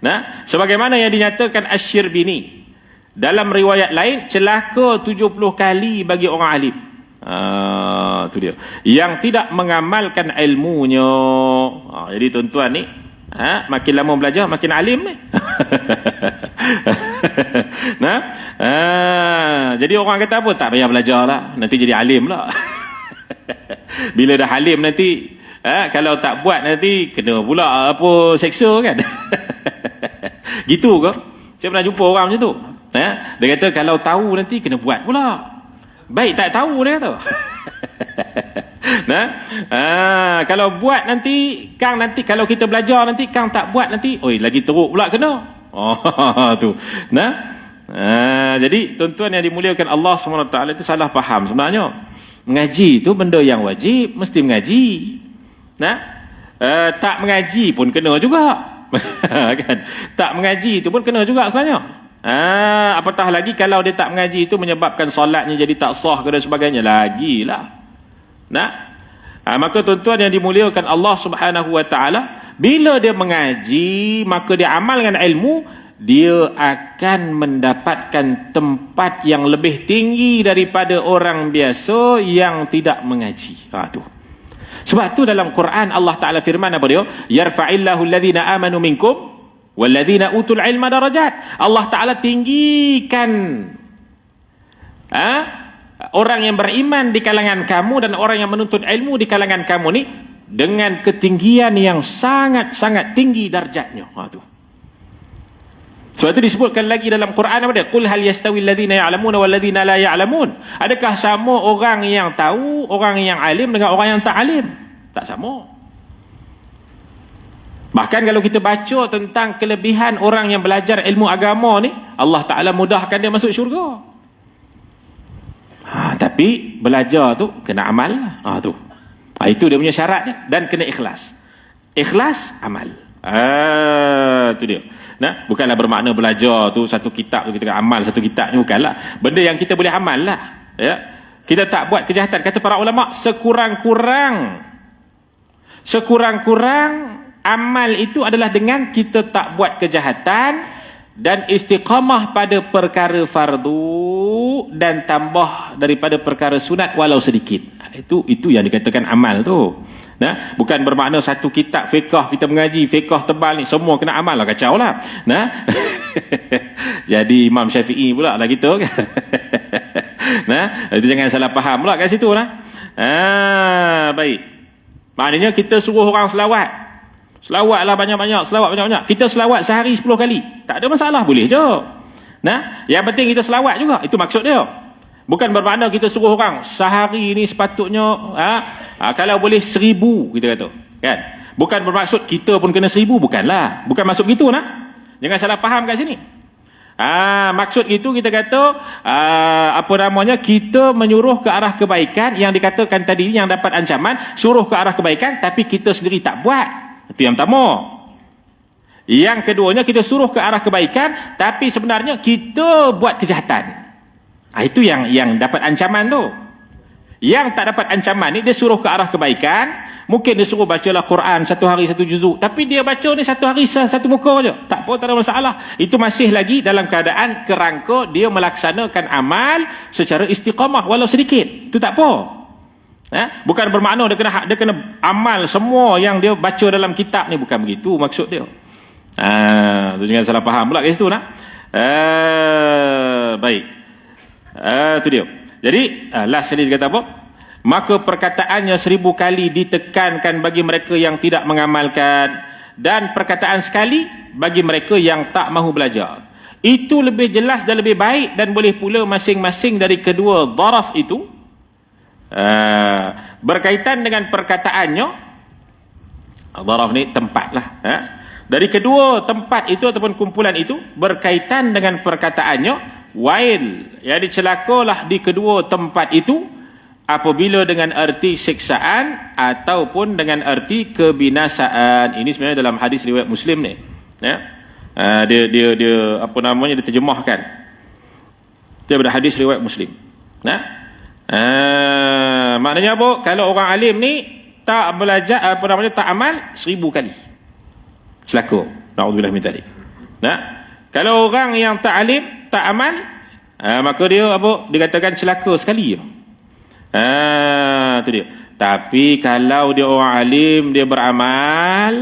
Nah, sebagaimana yang dinyatakan Asy-Syirbini dalam riwayat lain, celaka 70 kali bagi orang alim. Tu dia yang tidak mengamalkan ilmunya. Jadi tuan-tuan ni makin lama belajar makin alim ni. Nah, jadi orang kata apa, tak payah belajar lah, nanti jadi alim lah. Bila dah alim nanti kalau tak buat nanti kena pula apa seksa kan. Gitu ke? Saya pernah jumpa orang macam tu. Dia kata kalau tahu nanti kena buat pula. Baik tak tahu dia kata. Nah, kalau buat nanti kalau kita belajar nanti kang tak buat nanti, lagi teruk pula kena. Tu. Nah, jadi tuan-tuan yang dimuliakan Allah SWT itu salah faham sebenarnya. Mengaji itu benda yang wajib, mesti mengaji. Nah, tak mengaji pun kena juga. Kan? Tak mengaji itu pun kena juga sebenarnya. Apatah lagi kalau dia tak mengaji itu menyebabkan solatnya jadi tak sah dan sebagainya, lagilah. Nah, maka tuan-tuan yang dimuliakan Allah Subhanahu wa taala, bila dia mengaji maka dia amalkan ilmu, dia akan mendapatkan tempat yang lebih tinggi daripada orang biasa yang tidak mengaji. Tu. Sebab tu dalam Quran Allah Taala firman apa dia? Yarfa'illahu alladhina amanu minkum walladzina utul ilma darajat. Allah Taala tinggikan orang yang beriman di kalangan kamu dan orang yang menuntut ilmu di kalangan kamu ni dengan ketinggian yang sangat-sangat tinggi darjatnya. Tu. Sebab itu disebutkan lagi dalam Quran apa dia? Qul hal yastawi alladhina ya'lamuna walladzina la ya'lamun. Adakah sama orang yang tahu, orang yang alim dengan orang yang tak alim? Tak sama. Bahkan kalau kita baca tentang kelebihan orang yang belajar ilmu agama ni, Allah Ta'ala mudahkan dia masuk syurga. Tapi belajar tu kena amal lah. Tu. Itu dia punya syaratnya. Dan kena ikhlas. Ikhlas, amal. Tu dia. Nah, bukanlah bermakna belajar tu satu kitab tu kita amal satu kitab ni, bukanlah. Benda yang kita boleh amal lah. Ya. Kita tak buat kejahatan. Kata para ulama, sekurang-kurang amal itu adalah dengan kita tak buat kejahatan dan istiqamah pada perkara fardu dan tambah daripada perkara sunat walau sedikit. Itu yang dikatakan amal tu. Nah, bukan bermakna satu kitab fiqh kita mengaji, fiqh tebal ni semua kena amal lah, kacau lah. Nah. Jadi Imam Syafi'i pula lah kita kan. Nah, itu jangan salah faham pula kat situ lah. Baik. Maknanya kita suruh orang selawat. Selawatlah banyak-banyak, selawat banyak-banyak. Kita selawat sehari 10 kali. Tak ada masalah, boleh je. Nah, yang penting kita selawat juga. Itu maksud dia. Bukan bermakna kita suruh orang sehari ni sepatutnya kalau boleh 1000 kita kata. Kan? Bukan bermaksud kita pun kena 1000, bukanlah. Bukan maksud gitu nah. Jangan salah faham kat sini. Maksud itu kita kata kita menyuruh ke arah kebaikan yang dikatakan tadi yang dapat ancaman, suruh ke arah kebaikan tapi kita sendiri tak buat. Itu yang pertama. Yang keduanya kita suruh ke arah kebaikan tapi sebenarnya kita buat kejahatan. Itu yang dapat ancaman tu. Yang tak dapat ancaman ni dia suruh ke arah kebaikan, mungkin dia suruh bacalah Quran satu hari satu juzuk, tapi dia baca ni satu hari satu muka je. Tak apa, tak ada masalah. Itu masih lagi dalam keadaan kerangka dia melaksanakan amal secara istiqamah walau sedikit. Itu tak apa. Bukan bermakna dia kena amal semua yang dia baca dalam kitab ni, bukan begitu maksud dia. Tu jangan salah faham pula kat situ nah. Baik. Tu dia. Jadi last sekali dia kata apa? Maka perkataannya 1000 kali ditekankan bagi mereka yang tidak mengamalkan, dan perkataan sekali bagi mereka yang tak mahu belajar. Itu lebih jelas dan lebih baik, dan boleh pula masing-masing dari kedua dharaf itu berkaitan dengan perkataannya Dharaf ni tempat lah. Dari kedua tempat itu ataupun kumpulan itu berkaitan dengan perkataannya wail, yang celakalah di kedua tempat itu apabila dengan arti siksaan ataupun dengan arti kebinasaan. Ini sebenarnya dalam hadis riwayat Muslim ni. Dia apa namanya, diterjemahkan daripada hadis riwayat Muslim. Maknanya apa? Kalau orang alim ni tak belajar, apa namanya, tak amal 1000 kali celaka. Naudzubillah min dzalik. Kalau orang yang tak alim, tak amal, maka dia apa? Dikatakan celaka sekali. Itu dia. Tapi kalau dia orang alim, dia beramal,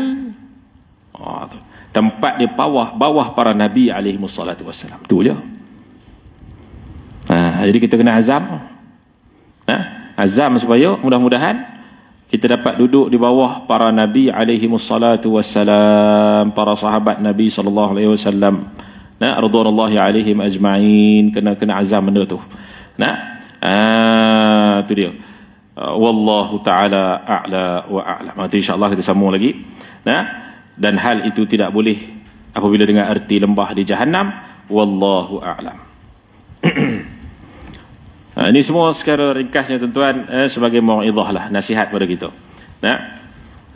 tempat dia bawah para nabi alaihi wassalatu wassalam. Tu je. Jadi kita kena azam. Azam supaya mudah-mudahan kita dapat duduk di bawah para nabi alaihi wassalatu wassalam, para sahabat Nabi sallallahu alaihi wasallam. Radhiyallahu alaihim ajma'in. Kena azam benda tu. Itu dia. Wallahu taala a'la wa a'lam. Nanti insya-Allah kita sambung lagi. Dan hal itu tidak boleh apabila dengan arti lembah di Jahannam. Wallahu a'lam. Ini semua secara ringkasnya tuan-tuan sebagai mau'izah lah, nasihat pada kita.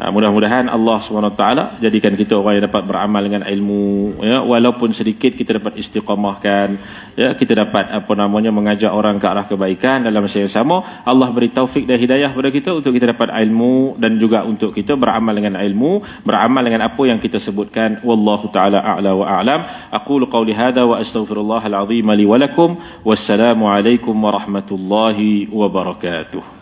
Mudah-mudahan Allah SWT jadikan kita orang yang dapat beramal dengan ilmu, walaupun sedikit kita dapat istiqamahkan, kita dapat apa namanya mengajak orang ke arah kebaikan dalam masa yang sama. Allah beri taufik dan hidayah pada kita untuk kita dapat ilmu dan juga untuk kita beramal dengan ilmu, beramal dengan apa yang kita sebutkan. Wallahu taala a'la wa a'lam. Aqulu qawli hadha wa astaghfirullahal azim li wa lakum. Wassalamu alaikum warahmatullahi wabarakatuh.